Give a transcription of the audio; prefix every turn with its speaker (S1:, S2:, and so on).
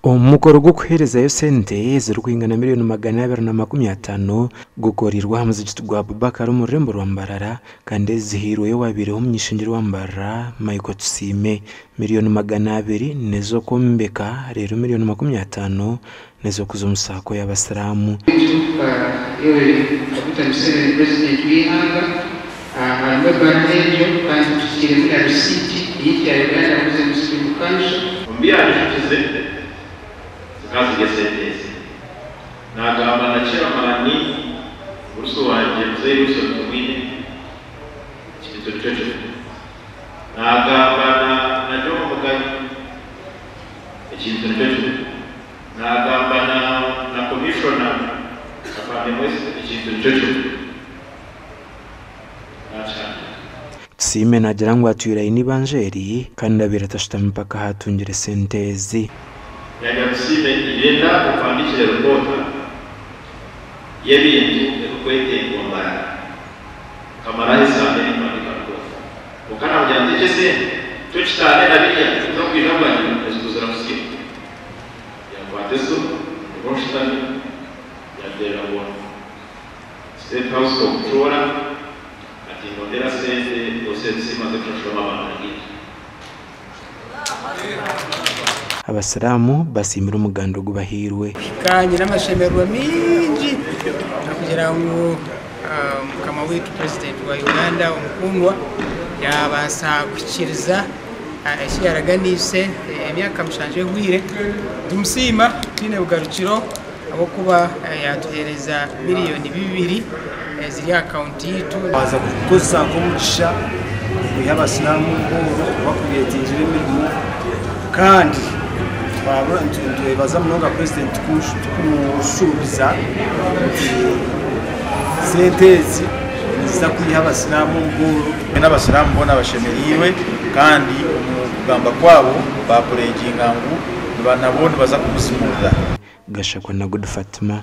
S1: Umukoro gwo kuherezayo sente zirwingana miliyoni 250 gukorirwa hamuzigiti gwa Abubakar mu rurembo rwa Mbarara kandi zihirwe wabire umnyishingiro wa Mbarara Michael Tusime miliyoni 200 nezo kombeka rero miliyoni 50 nezo kuzomusako y'abasiramu
S2: yewe kapita Museveni president w'ihanga ababarnejo kandi tukire muri receipt y'icya Uganda kuze muslim council
S3: umbiyanishije kazi gesentezi nagamba na chairman uruso wanje mzee uruso tumwine kitu chochote nagamba na jomo mugani kitu chochote nagamba na commissioner afanye mwezi kitu chochote
S1: Tusime nagira ngo atuyira inibanjeri kandi abiratashita mpaka hatungire sentezi
S3: yaga Tusime igenda kupandikira rupota y'ibintu ekwete ngombara kamara hisane kwandika rupota ukana mujyandike se tukitane nabiya no kwirabanye ezuzura musiki yakwateso roshitani yadera bona State House Controller ati ndera sente dosetse maze kushoma abantu
S1: abasiramu basimira umugando gubahirwe
S4: kanye n'amashemerwa mingi kugira ngo kama wetu president wa Uganda umukundwa yabasa kukiriza ashiraganise emyaka mshanje hwire tumusima tine bugarukiro abo kuba yatuhereza miliyoni 2 ziri account yitu
S5: baza kukoza komugisha y'abasiramu bakubiye tinjire mirimo kandi baza mnoga president kumusubiza sentezi niza kuyiha abasiramu nguru n'abasiramu bona bashemeriwe kandi umugamba kwabo baporeginga ngo banabone baza kumusimura
S1: Gashakwa na Good Fatima